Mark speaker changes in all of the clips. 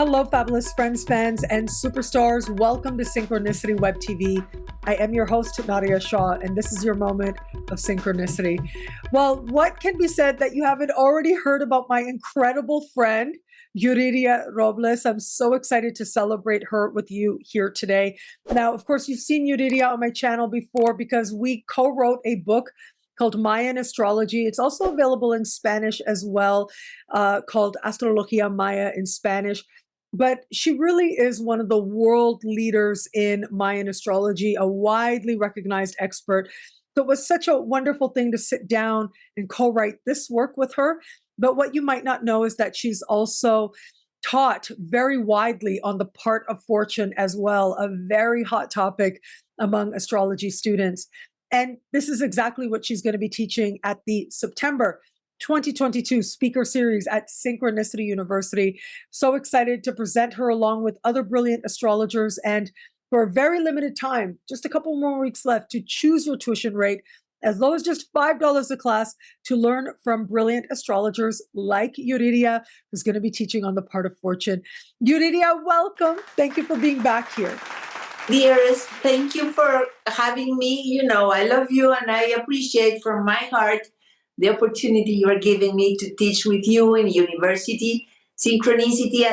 Speaker 1: Hello, fabulous friends, fans, and superstars. Welcome to Synchronicity Web TV. I am your host, Nadiya Shah, and this is your moment of synchronicity. Well, what can be said that you haven't already heard about my incredible friend, Yuriria Robles? I'm so excited to celebrate her with you here today. Now, of course, you've seen Yuriria on my channel before because we co-wrote a book called Mayan Astrology. It's also available in Spanish as well, called Astrology Maya in Spanish. But she really is one of the world leaders in Mayan astrology, a widely recognized expert. So it was such a wonderful thing to sit down and co-write this work with her. But what you might not know is that she's also taught very widely on the part of fortune as well, a very hot topic among astrology students. And this is exactly what she's going to be teaching at the September 2022 speaker series at Synchronicity University. So excited to present her along with other brilliant astrologers, and for a very limited time, just a couple more weeks left, to choose your tuition rate as low as just $5 a class to learn from brilliant astrologers like Yuriria, who's going to be teaching on the part of fortune. Yuriria, welcome. Thank you for being back here.
Speaker 2: Dearest, thank you for having me. You know, I love you and I appreciate from my heart the opportunity you are giving me to teach with you in university, Synchronicity.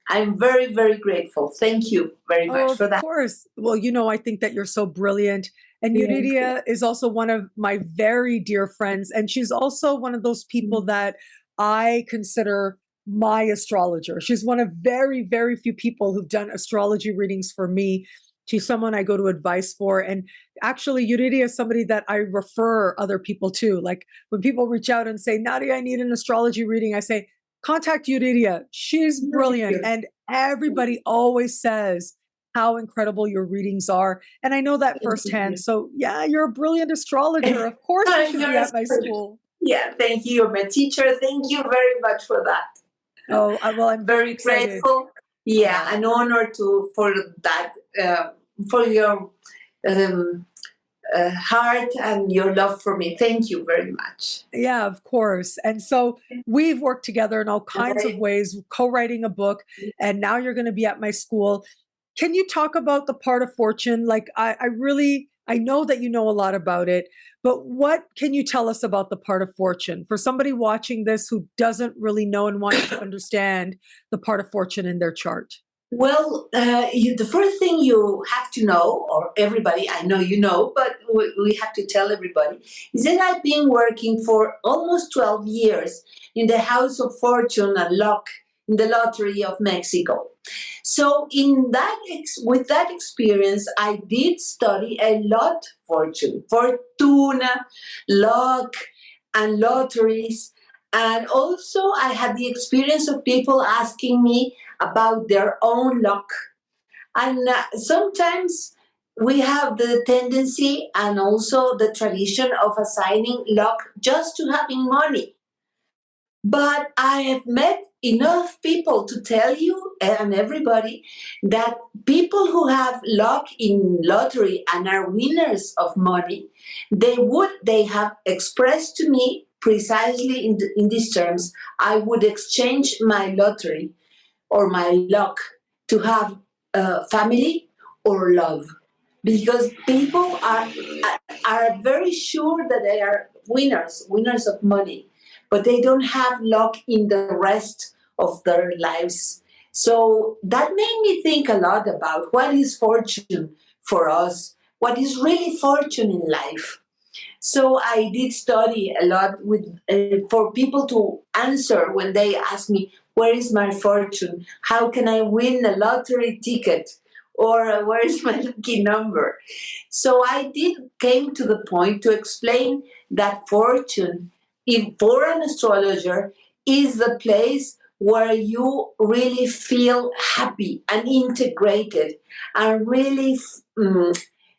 Speaker 2: I'm very, very grateful. Thank you very much for that.
Speaker 1: Of course. Well, you know, I think that you're so brilliant. And Yuriria is also one of my very dear friends. And she's also one of those people that I consider my astrologer. She's one of very, very few people who've done astrology readings for me. She's someone I go to advice for. And actually, Yuriria is somebody that I refer other people to. Like when people reach out and say, Nadiya, I need an astrology reading, I say, contact Yuriria. She's brilliant. And everybody always says how incredible your readings are. And I know that firsthand. So yeah, you're a brilliant astrologer. Of course you should be at my school.
Speaker 2: Yeah, thank you. You're my teacher. Thank you very much for that.
Speaker 1: Oh, well, I'm very
Speaker 2: grateful. Yeah, an honor for that, for your heart and your love for me. Thank you very much.
Speaker 1: Yeah, of course. And so we've worked together in all kinds of ways, co-writing a book, and now you're going to be at my school. Can you talk about the part of fortune? Like, I know that you know a lot about it, but what can you tell us about the part of fortune for somebody watching this who doesn't really know and wants to understand the part of fortune in their chart?
Speaker 2: Well, the first thing you have to know, or everybody, I know you know, but we have to tell everybody, is that I've been working for almost 12 years in the House of Fortune and Luck in the Lottery of Mexico. So with that experience, I did study a lot fortune, fortuna, luck, and lotteries. And also I had the experience of people asking me about their own luck. And sometimes we have the tendency and also the tradition of assigning luck just to having money. But I have met enough people to tell you and everybody that people who have luck in lottery and are winners of money, they have expressed to me precisely in these terms, I would exchange my lottery or my luck to have family or love. Because people are very sure that they are winners of money, but they don't have luck in the rest of their lives. So that made me think a lot about what is fortune for us, what is really fortune in life. So I did study a lot for people to answer when they ask me, where is my fortune? How can I win a lottery ticket? Or where is my lucky number? So I came to the point to explain that fortune, for an astrologer, is the place where you really feel happy and integrated and really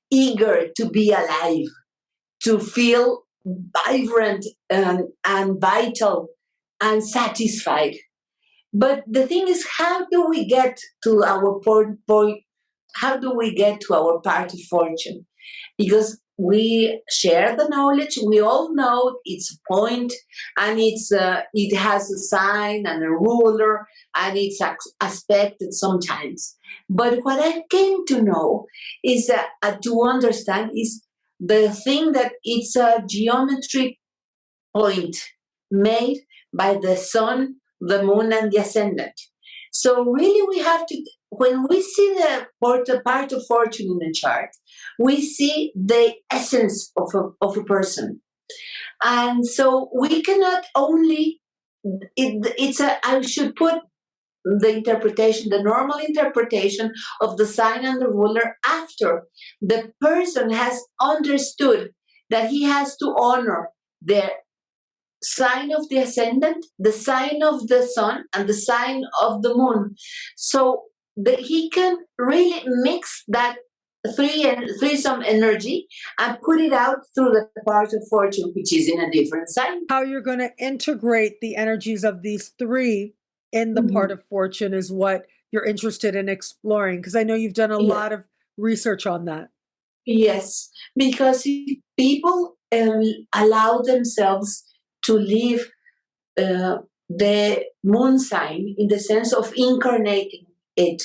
Speaker 2: eager to be alive, to feel vibrant and vital and satisfied. But the thing is, how do we get to our point? How do we get to our part of fortune? Because we share the knowledge. We all know it's a point, and it has a sign and a ruler, and it's aspected sometimes. But what I came to know is that to understand is the thing that it's a geometric point made by the sun, the moon, and the ascendant. So really, we have to, when we see the part of fortune in the chart, we see the essence of a person. And so we cannot only, I should put the interpretation, the normal interpretation of the sign and the ruler after the person has understood that he has to honor the sign of the ascendant, the sign of the sun, and the sign of the moon. So that he can really mix that threesome energy and put it out through the part of fortune, which is in a different sign.
Speaker 1: How you're going to integrate the energies of these three in the part of fortune is what you're interested in exploring, because I know you've done a lot of research on that.
Speaker 2: Yes, because people allow themselves to live the moon sign in the sense of incarnating it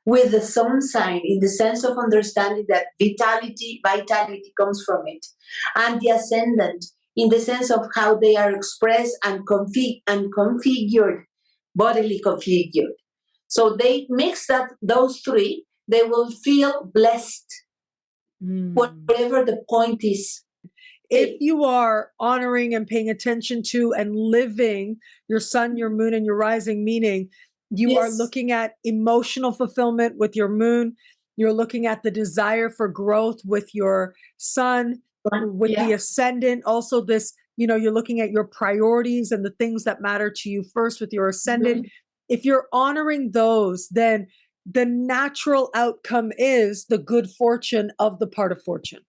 Speaker 2: with the sun sign in the sense of understanding that vitality comes from it, and the ascendant in the sense of how they are expressed and configured, bodily configured. So they mix up those three, they will feel blessed, whatever the point is.
Speaker 1: If you are honoring and paying attention to and living your sun, your moon, and your rising, meaning you are looking at emotional fulfillment with your moon, you're looking at the desire for growth with your sun, with the ascendant, also this, you're looking at your priorities and the things that matter to you first with your ascendant. If you're honoring those, then the natural outcome is the good fortune of the part of fortune.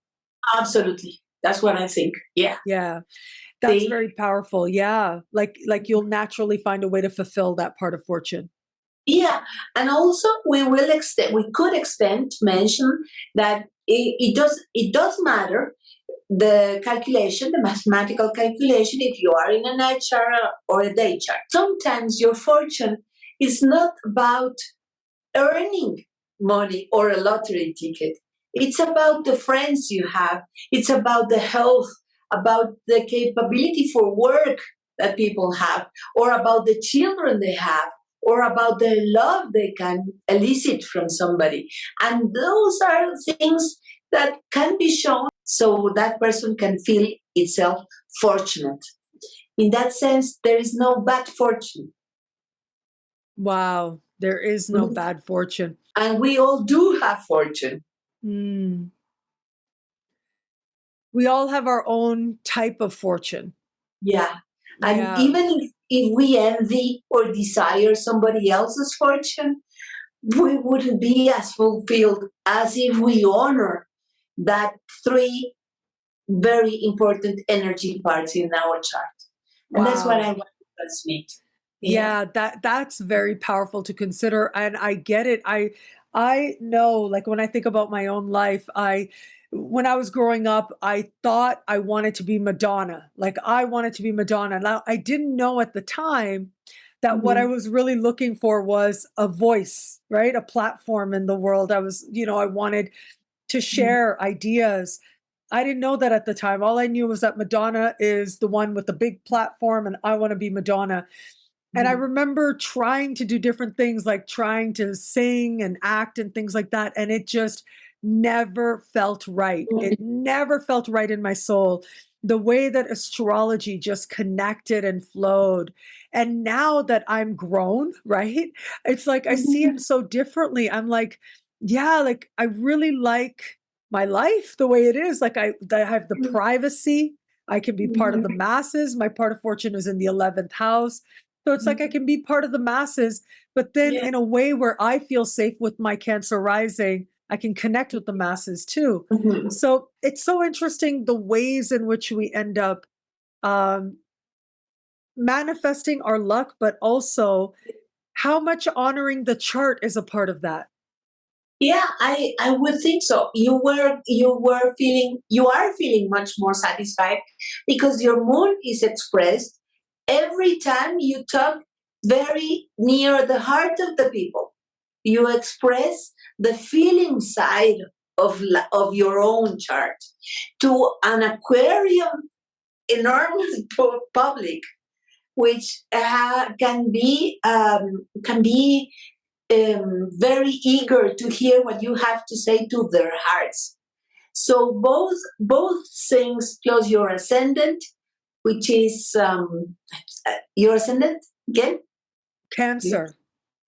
Speaker 2: Absolutely. That's what I think. Yeah.
Speaker 1: Yeah. That's very powerful. Yeah. Like you'll naturally find a way to fulfill that part of fortune.
Speaker 2: Yeah. And also we could extend to mention that it does matter the calculation, the mathematical calculation, if you are in a night chart or a day chart. Sometimes your fortune is not about earning money or a lottery ticket. It's about the friends you have. It's about the health, about the capability for work that people have, or about the children they have, or about the love they can elicit from somebody. And those are things that can be shown so that person can feel itself fortunate. In that sense, there is no bad fortune.
Speaker 1: Wow. There is no bad fortune.
Speaker 2: And we all do have fortune.
Speaker 1: We all have our own type of fortune.
Speaker 2: Yeah. And even if we envy or desire somebody else's fortune, we wouldn't be as fulfilled as if we honor that three very important energy parts in our chart. And that's what I want to transmit.
Speaker 1: Yeah, that's very powerful to consider. And I get it. I know, like when I think about my own life, when I was growing up, I thought I wanted to be Madonna. Like I wanted to be Madonna. Now, I didn't know at the time that what I was really looking for was a voice, right? A platform in the world. I wanted to share ideas. I didn't know that at the time. All I knew was that Madonna is the one with the big platform and I want to be Madonna. And I remember trying to do different things, like trying to sing and act and things like that. And it just never felt right. It never felt right in my soul. The way that astrology just connected and flowed. And now that I'm grown, right? It's like I see it so differently. I'm like, yeah, like I really like my life the way it is. Like I have the privacy. I can be part of the masses. My part of fortune is in the 11th house. So it's like I can be part of the masses, but then in a way where I feel safe with my Cancer rising, I can connect with the masses too. So it's so interesting the ways in which we end up manifesting our luck, but also how much honoring the chart is a part of that.
Speaker 2: Yeah, I would think so. You are feeling much more satisfied because your mood is expressed every time you talk very near the heart of the people. You express the feeling side of your own chart to an aquarium enormous public, which can be very eager to hear what you have to say to their hearts. So both things plus your ascendant, which is your ascendant again,
Speaker 1: Cancer.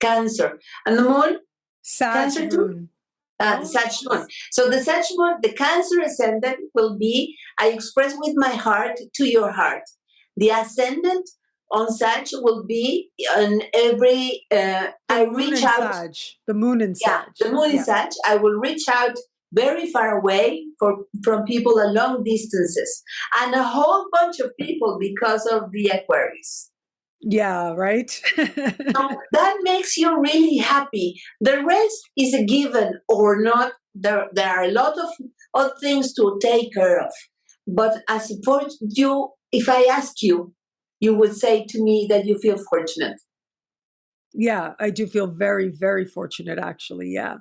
Speaker 2: Cancer, and the moon,
Speaker 1: Sag
Speaker 2: Cancer too.
Speaker 1: moon.
Speaker 2: The
Speaker 1: No?
Speaker 2: Sag moon. So the Sag moon, the Cancer ascendant will be I express with my heart to your heart. The ascendant on Sag will be on every. I reach out.
Speaker 1: The moon in
Speaker 2: Yeah,
Speaker 1: Sag.
Speaker 2: the moon
Speaker 1: Yeah.
Speaker 2: is Sag. I will reach out very far away from people a long distances and a whole bunch of people because of the Aquarius.
Speaker 1: Yeah, right?
Speaker 2: So that makes you really happy. The rest is a given or not. There are a lot of things to take care of. But as for you, if I ask you, you would say to me that you feel fortunate.
Speaker 1: Yeah, I do feel very, very fortunate, actually. Yeah.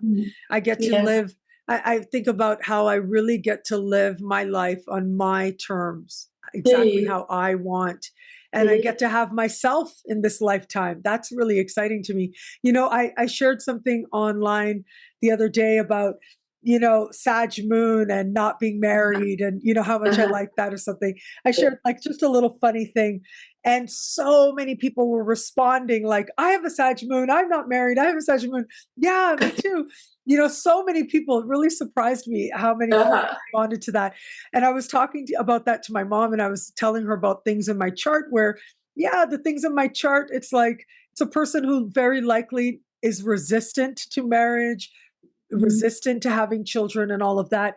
Speaker 1: I get to
Speaker 2: Yeah.
Speaker 1: live, I think about how I really get to live my life on my terms, exactly how I want. And I get to have myself in this lifetime. That's really exciting to me. You know, I shared something online the other day about, you know, Sag moon and not being married and, you know, how much I like that or something. I shared like just a little funny thing. And so many people were responding like, I have a Sag moon. I'm not married. I have a Sag moon. Yeah, me too. You know, so many people, it really surprised me how many people responded to that. And I was talking about that to my mom and I was telling her about things in my chart where, yeah, the things in my chart, it's like, it's a person who very likely is resistant to marriage, resistant to having children and all of that.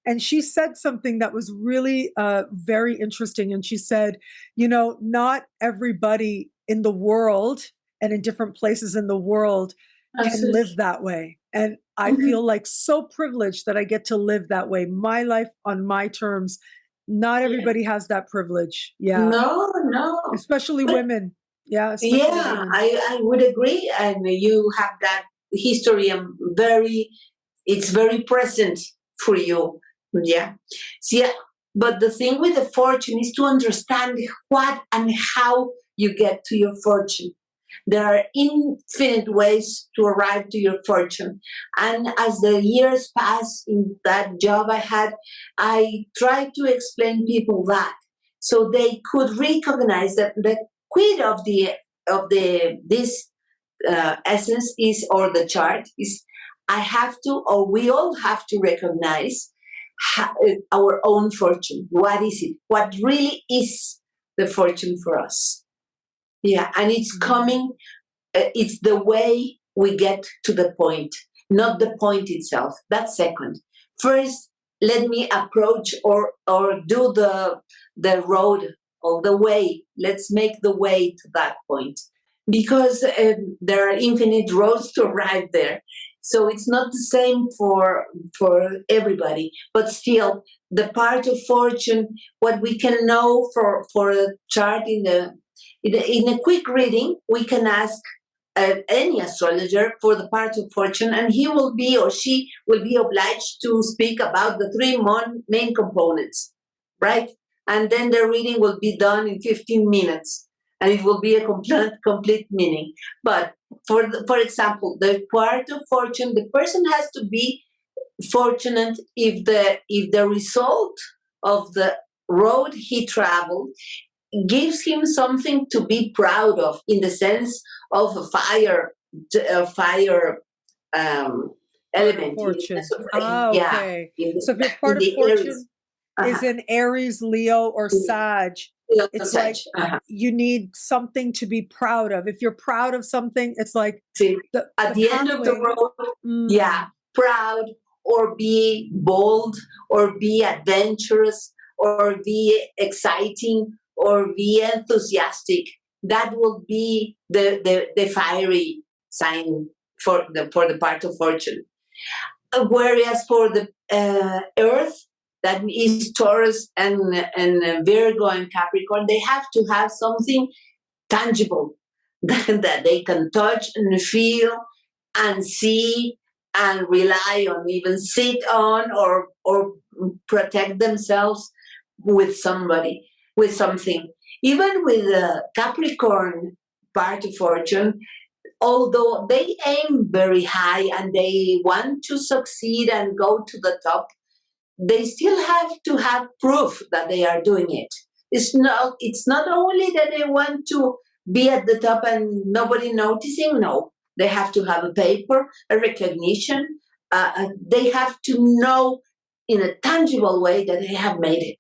Speaker 1: And she said something that was really very interesting. And she said, you know, not everybody in the world and in different places in the world can live that way. And I feel like so privileged that I get to live that way, my life on my terms. Not everybody has that privilege. Yeah.
Speaker 2: No.
Speaker 1: Especially
Speaker 2: But
Speaker 1: women. Yeah. Especially
Speaker 2: yeah,
Speaker 1: women.
Speaker 2: I would agree. And you have that history and it's very present for you. Yeah. So, yeah. But the thing with the fortune is to understand what and how you get to your fortune. There are infinite ways to arrive to your fortune. And as the years pass in that job I had, I tried to explain people that so they could recognize that the quid of the this essence is or the chart is I have to or we all have to recognize our own fortune. What is it? What really is the fortune for us? Yeah, and it's coming. It's the way we get to the point, not the point itself. That's second. First, let me approach or do the road or the way. Let's make the way to that point because there are infinite roads to arrive there. So it's not the same for everybody, but still the part of fortune, what we can know for a chart in a quick reading, we can ask any astrologer for the part of fortune, and he will be or she will be obliged to speak about the three main components, right? And then the reading will be done in 15 minutes, and it will be a complete meaning. But for example, the part of fortune, the person has to be fortunate if the result of the road he traveled gives him something to be proud of in the sense of a fire element.
Speaker 1: Fortune.
Speaker 2: Yeah,
Speaker 1: Okay. So if your
Speaker 2: in
Speaker 1: part of
Speaker 2: the
Speaker 1: fortune
Speaker 2: Aries.
Speaker 1: is in Aries, Leo, or Sag, it's like you need something to be proud of. If you're proud of something, it's like
Speaker 2: at the end of the road, yeah, proud or be bold or be adventurous or be exciting or be enthusiastic. That will be the fiery sign for the part of fortune. Whereas for the Earth, that is Taurus and Virgo and Capricorn, they have to have something tangible that they can touch and feel and see and rely on, even sit on or protect themselves with somebody, with something. Even with the Capricorn part of fortune, although they aim very high and they want to succeed and go to the top, they still have to have proof that they are doing it. It's not only that they want to be at the top and nobody noticing. No, they have to have a paper, a recognition. They have to know in a tangible way that they have made it.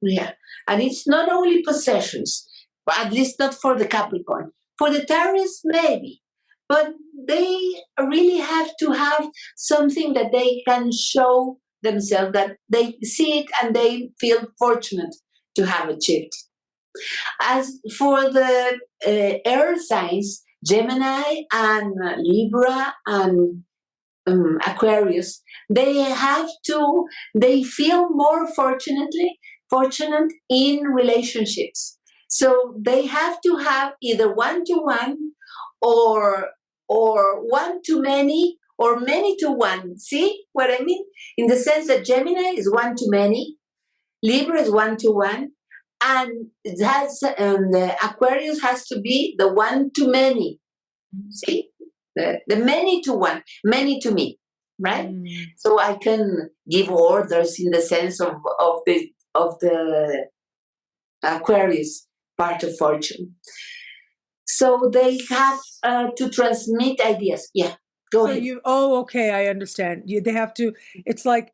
Speaker 2: Yeah, and it's not only possessions, at least not for the Capricorn. For the Taurus, maybe, but they really have to have something that they can show themselves, that they see it and they feel fortunate to have achieved. As for the air signs, Gemini and Libra and Aquarius, they feel more fortunate in relationships. So they have to have either one-to-one or one-to-many or many-to-one. See what I mean? In the sense that Gemini is one-to-many, Libra is one-to-one, and the Aquarius has to be the one-to-many. See? The many-to-one, many-to-me, right? So I can give orders in the sense of the Aquarius part of fortune. So they have to transmit ideas. Yeah, go ahead.
Speaker 1: Okay, I understand. They have to. It's like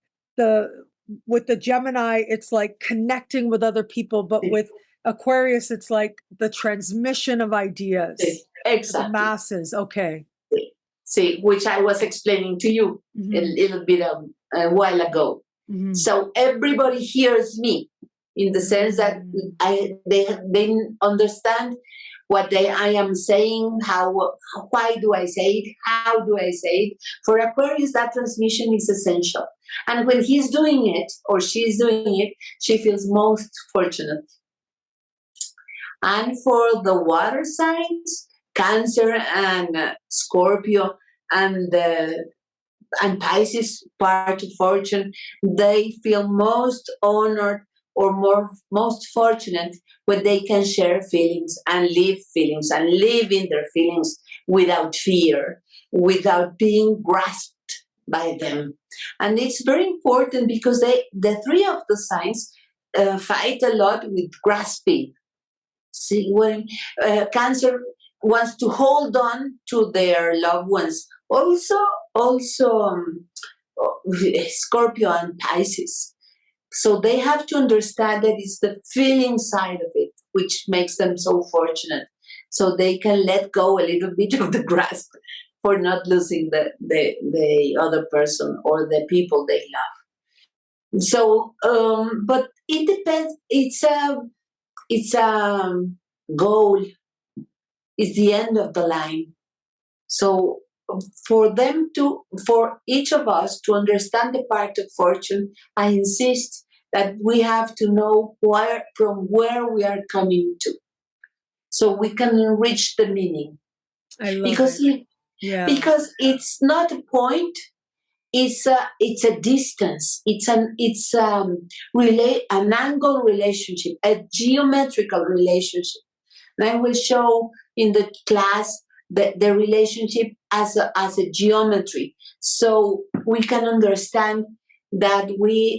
Speaker 1: with the Gemini, it's like connecting with other people, but with Aquarius, it's like the transmission of ideas.
Speaker 2: Exactly.
Speaker 1: The masses. Okay.
Speaker 2: See, which I was explaining to you a little bit a while ago. So everybody hears me in the sense that they understand what I am saying, why do I say it, how do I say it. For Aquarius, that transmission is essential. And when he's doing it or she's doing it, she feels most fortunate. And for the water signs, Cancer and Scorpio and Pisces part of fortune, they feel most honored or most fortunate when they can share feelings and live in their feelings without fear, without being grasped by them. And it's very important because the three of the signs fight a lot with grasping. See, when Cancer wants to hold on to their loved ones. Also Scorpio and Pisces. So they have to understand that it's the feeling side of it which makes them so fortunate. So they can let go a little bit of the grasp for not losing the other person or the people they love. So, but it depends. It's a goal. Is the end of the line. So for each of us to understand the part of fortune, I insist that we have to know from where we are coming to, so we can reach the meaning.
Speaker 1: I love it.
Speaker 2: Because it's not a point, it's a distance. It's an angle relationship, a geometrical relationship. And I will show in the class the relationship as a geometry, so we can understand that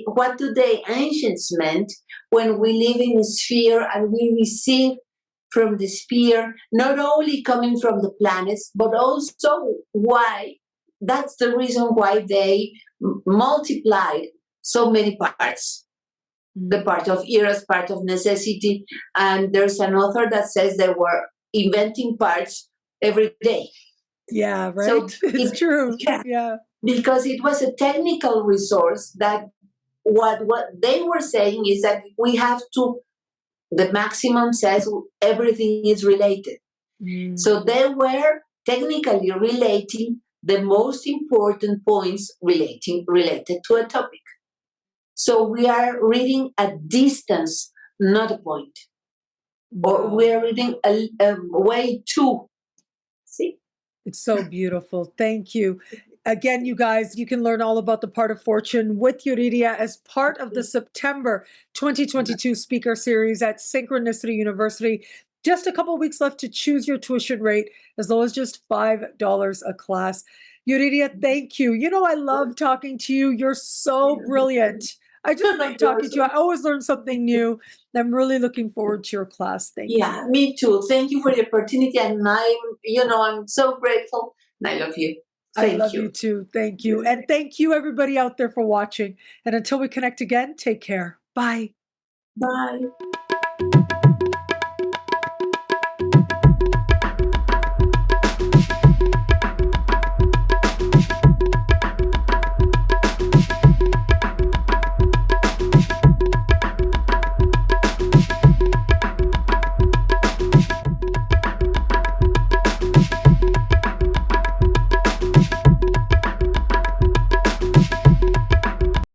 Speaker 2: what do the ancients meant when we live in a sphere and we receive from the sphere, not only coming from the planets, but also why. That's the reason why they multiplied so many parts. The part of Eros, part of necessity, and there's an author that says they were inventing parts every day.
Speaker 1: Yeah, right. So it's true. Yeah.
Speaker 2: Because it was a technical resource that what they were saying is that we have to, the maximum says everything is related. So they were technically relating the most important points related to a topic. So we are reading a distance, not a point. Or
Speaker 1: Wow.
Speaker 2: we are reading a way to. See?
Speaker 1: It's so beautiful. Thank you. Again, you guys, you can learn all about the part of fortune with Yuriria as part of the September 2022 speaker series at Synchronicity University. Just a couple weeks left to choose your tuition rate, as low as just $5 a class. Yuriria, thank you. You know, I love talking to you. You're so brilliant. I just love talking to you. I always learn something new. I'm really looking forward to your class. Thank you.
Speaker 2: Yeah, me too. Thank you for the opportunity, and I'm so grateful, and I love you.
Speaker 1: I
Speaker 2: Thank
Speaker 1: love
Speaker 2: you.
Speaker 1: you too. Thank you. And thank you, everybody out there, for watching. And until we connect again, take care. Bye.
Speaker 2: Bye.